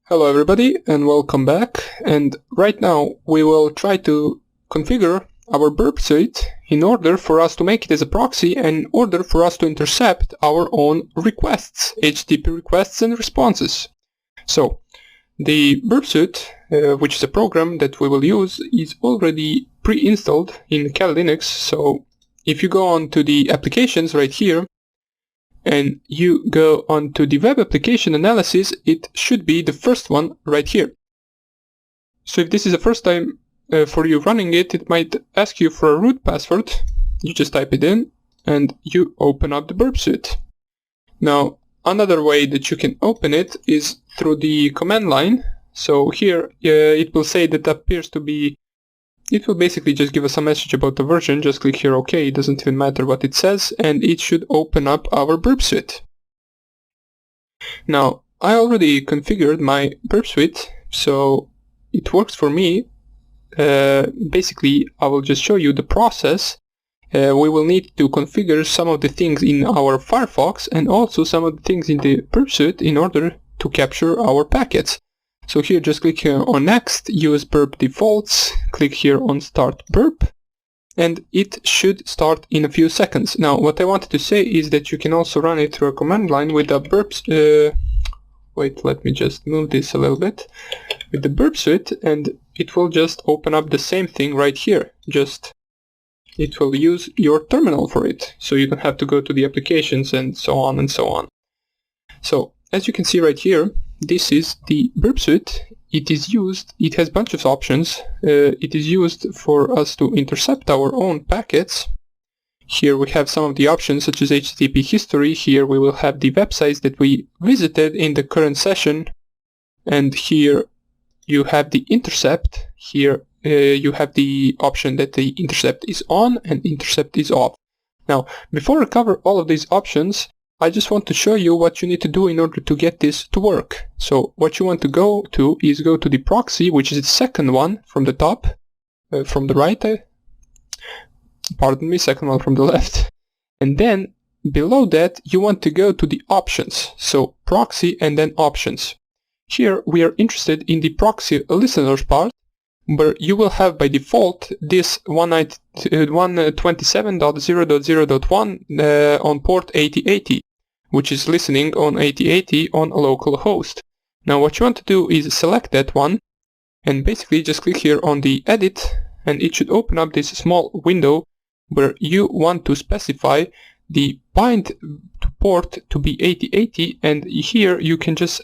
Hello everybody and welcome back, and right now we will try to configure our Burpsuite in order for us to make it as a proxy and in order for us to intercept our own requests, HTTP requests and responses. So the Burpsuite, which is a program that we will use, is already pre-installed in Kali Linux. So if you go on to the applications right here and you go on to the web application analysis, it should be the first one right here. So if this is the first time for you running it, it might ask you for a root password. You just type it in and you open up the Burpsuite. Now another way that you can open it is through the command line. So here it will say that appears to be, it will basically just give us a message about the version. Just click here OK, it doesn't even matter what it says, and it should open up our Burpsuite. Now I already configured my Burpsuite, so it works for me. Basically I will just show you the process. We will need to configure some of the things in our Firefox and also some of the things in the Burpsuite in order to capture our packets. So here just click here on next, use burp defaults, click here on start burp, and it should start in a few seconds. Now what I wanted to say is that you can also run it through a command line with a wait, let me just move this a little bit, with the Burpsuite, and it will just open up the same thing right here. Just it will use your terminal for it, so you don't have to go to the applications and so on and so on. So as you can see right here, this is the Burpsuite. It is used, it has a bunch of options. It is used for us to intercept our own packets. Here we have some of the options such as HTTP history. Here we will have the websites that we visited in the current session. And here you have the intercept. Here you have the option that the intercept is on and intercept is off. Now, before I cover all of these options, I just want to show you what you need to do in order to get this to work. So what you want to go to is go to the proxy, which is the second one from the top, from the right, pardon me, second one from the left. And then below that you want to go to the options, so proxy and then options. Here we are interested in the proxy listeners part, where you will have by default this 127.0.0.1 on port 8080, which is listening on 8080 on a local host. Now what you want to do is select that one and basically just click here on the edit, and it should open up this small window where you want to specify the bind to port to be 8080, and here you can just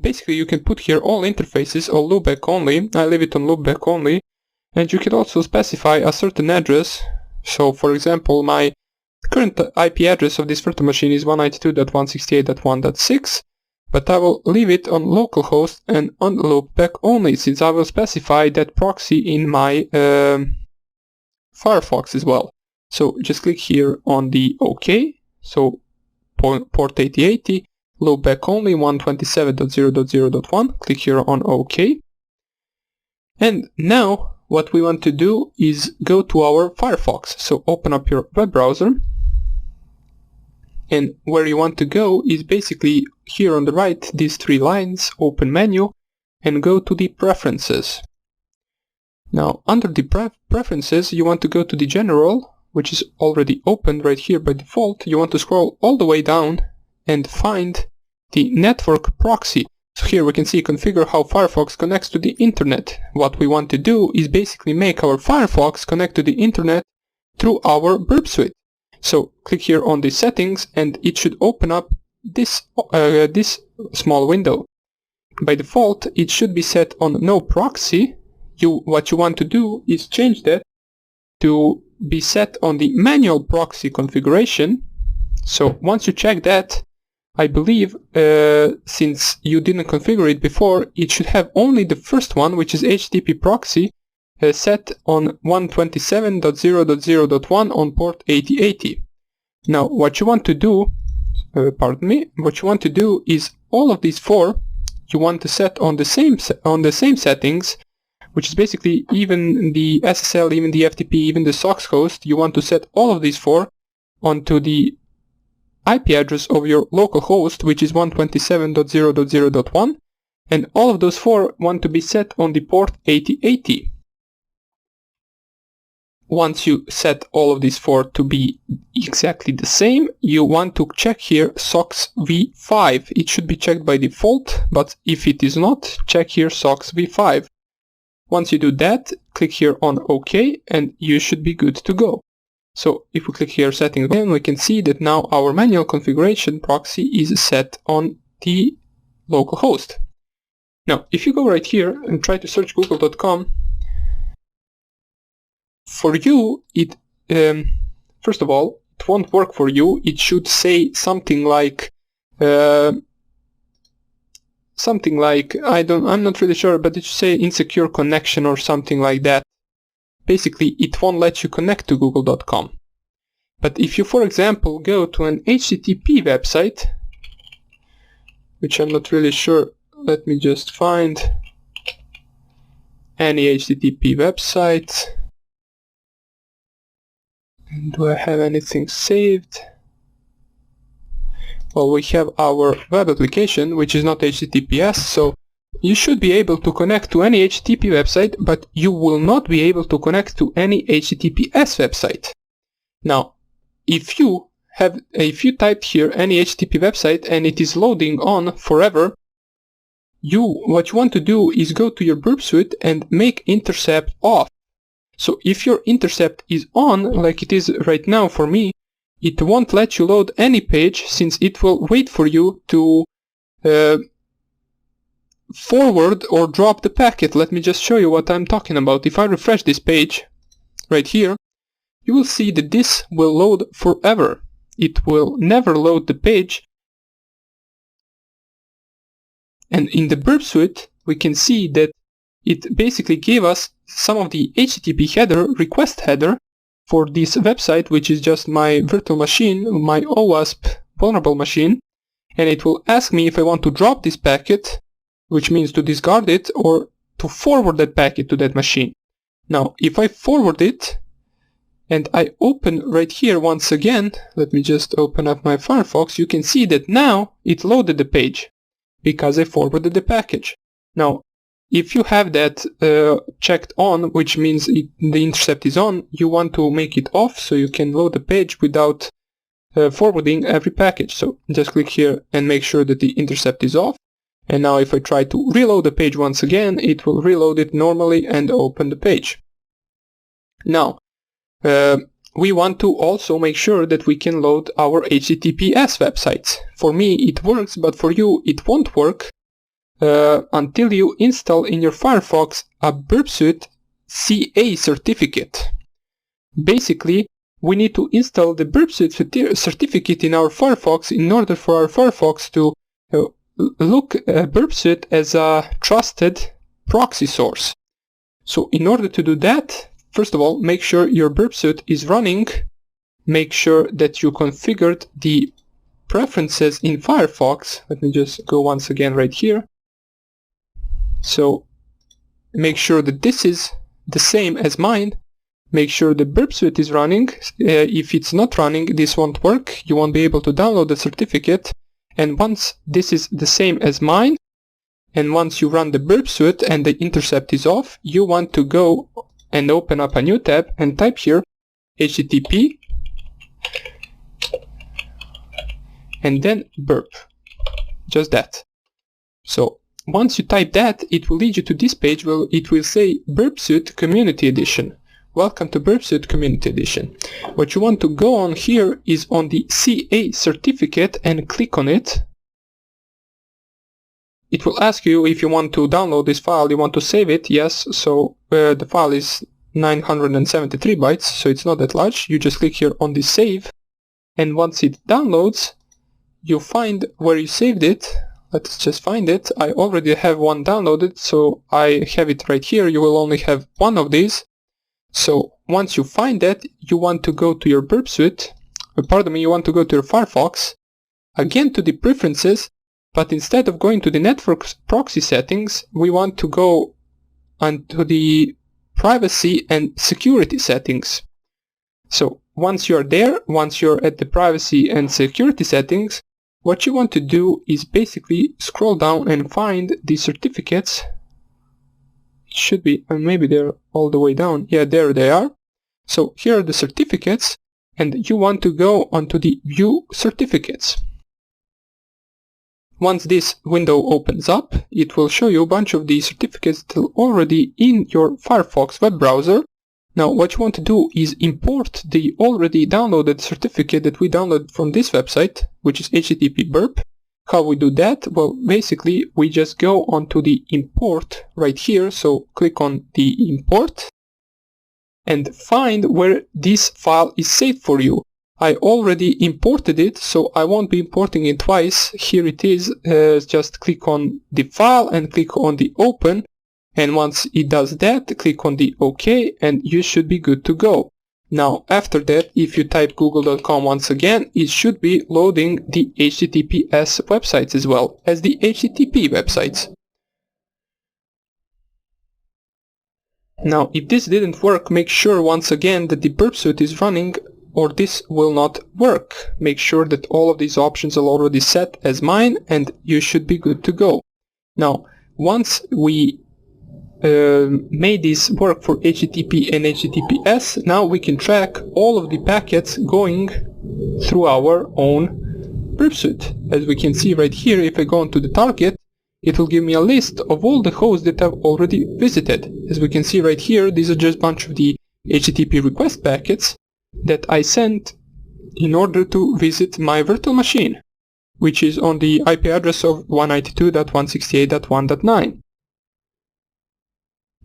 basically you can put here all interfaces or loopback only. I leave it on loopback only, and you can also specify a certain address. So for example, my current IP address of this virtual machine is 192.168.1.6, but I will leave it on localhost and on loopback only, since I will specify that proxy in my Firefox as well. So just click here on the OK, so port 8080, loopback only 127.0.0.1, click here on OK. And now what we want to do is go to our Firefox. So open up your web browser, and where you want to go is basically here on the right, these three lines, open menu, and go to the preferences. Now under the preferences you want to go to the general, which is already opened right here by default. You want to scroll all the way down and find the network proxy. So here we can see configure how Firefox connects to the internet. What we want to do is basically make our Firefox connect to the internet through our Burpsuite. So click here on the settings and it should open up this small window. By default it should be set on no proxy. What you want to do is change that to be set on the manual proxy configuration. So once you check that, I believe since you didn't configure it before, it should have only the first one, which is HTTP proxy, set on 127.0.0.1 on port 8080. Now what you want to do, what you want to do is all of these four you want to set on the same settings, which is basically even the SSL, even the FTP, even the SOCKS host. You want to set all of these four onto the IP address of your local host, which is 127.0.0.1, and all of those 4 want to be set on the port 8080. Once you set all of these 4 to be exactly the same, you want to check here SOX v5. It should be checked by default, but if it is not, check here SOX v5. Once you do that, click here on OK, and you should be good to go. So if we click here settings again, we can see that now our manual configuration proxy is set on the local host. Now, if you go right here and try to search google.com, for you, it first of all, it won't work for you. It should say something like I'm not really sure, but it should say insecure connection or something like that. Basically, it won't let you connect to google.com. But if you, for example, go to an HTTP website, which I'm not really sure, let me just find any HTTP website. Do I have anything saved? Well, we have our web application, which is not HTTPS, so you should be able to connect to any HTTP website, but you will not be able to connect to any HTTPS website. Now, if you typed here any HTTP website and it is loading on forever, what you want to do is go to your Burpsuite and make intercept off. So if your intercept is on, like it is right now for me, it won't let you load any page, since it will wait for you to forward or drop the packet. Let me just show you what I'm talking about. If I refresh this page right here, you will see that this will load forever. It will never load the page. And in the Burpsuite, we can see that it basically gave us some of the HTTP header, request header, for this website, which is just my virtual machine, my OWASP vulnerable machine, and it will ask me if I want to drop this packet, which means to discard it, or to forward that packet to that machine. Now, if I forward it, and I open right here once again, let me just open up my Firefox, you can see that now it loaded the page, because I forwarded the package. Now, if you have that checked on, which means the intercept is on, you want to make it off so you can load the page without forwarding every package. So just click here and make sure that the intercept is off. And now if I try to reload the page once again, it will reload it normally and open the page. Now, we want to also make sure that we can load our HTTPS websites. For me it works, but for you it won't work until you install in your Firefox a Burpsuite CA certificate. Basically, we need to install the Burpsuite certificate in our Firefox in order for our Firefox to look at Burpsuite as a trusted proxy source. So in order to do that, first of all, make sure your Burpsuite is running. Make sure that you configured the preferences in Firefox. Let me just go once again right here. So make sure that this is the same as mine. Make sure the Burpsuite is running. If it's not running, this won't work. You won't be able to download the certificate. And once this is the same as mine, and once you run the Burpsuite and the intercept is off, you want to go and open up a new tab and type here HTTP and then burp. Just that. So once you type that, it will lead you to this page where it will say Burpsuite Community Edition. Welcome to Burpsuite Community Edition. What you want to go on here is on the CA certificate and click on it. It will ask you if you want to download this file, you want to save it. Yes, so the file is 973 bytes, so it's not that large. You just click here on the save, and once it downloads, you find where you saved it. Let's just find it. I already have one downloaded, so I have it right here. You will only have one of these. So once you find that, you want to go to your Burpsuite, you want to go to your Firefox, again to the preferences, but instead of going to the network proxy settings, we want to go onto the privacy and security settings. So once you're there, once you're at the privacy and security settings, what you want to do is basically scroll down and find the certificates. It should be, maybe they're all the way down. Yeah, there they are. So here are the certificates, and you want to go onto the View Certificates. Once this window opens up, it will show you a bunch of the certificates that are already in your Firefox web browser. Now what you want to do is import the already downloaded certificate that we downloaded from this website, which is HTTP burp. How we do that? Well, basically we just go onto the import right here, so click on the import and find where this file is saved for you. I already imported it, so I won't be importing it twice. Here it is. Just click on the file and click on the open, and once it does that, click on the OK and you should be good to go. Now after that, if you type google.com once again, it should be loading the HTTPS websites as well as the HTTP websites. Now if this didn't work, make sure once again that the Burpsuite is running, or this will not work. Make sure that all of these options are already set as mine and you should be good to go. Now once we made this work for HTTP and HTTPS, now we can track all of the packets going through our own Burpsuite. As we can see right here, if I go into the target, it will give me a list of all the hosts that I've already visited. As we can see right here, these are just a bunch of the HTTP request packets that I sent in order to visit my virtual machine, which is on the IP address of 192.168.1.9.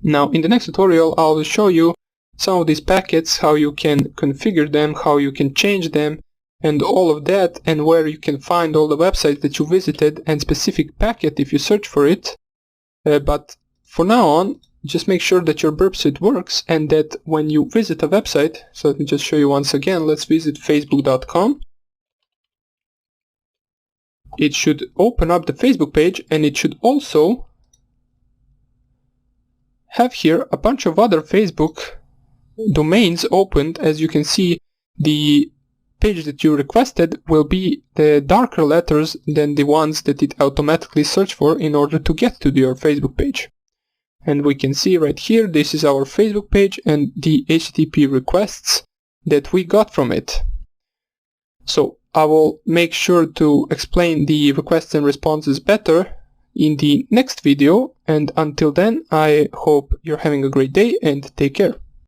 Now in the next tutorial I will show you some of these packets, how you can configure them, how you can change them and all of that, and where you can find all the websites that you visited and specific packet if you search for it. But for now on, just make sure that your Burpsuite works and that when you visit a website, so let me just show you once again, let's visit facebook.com. It should open up the Facebook page and it should also have here a bunch of other Facebook domains opened. As you can see, the page that you requested will be the darker letters than the ones that it automatically searched for in order to get to your Facebook page. And we can see right here, this is our Facebook page and the HTTP requests that we got from it. So I will make sure to explain the requests and responses better in the next video, and until then I hope you're having a great day and take care.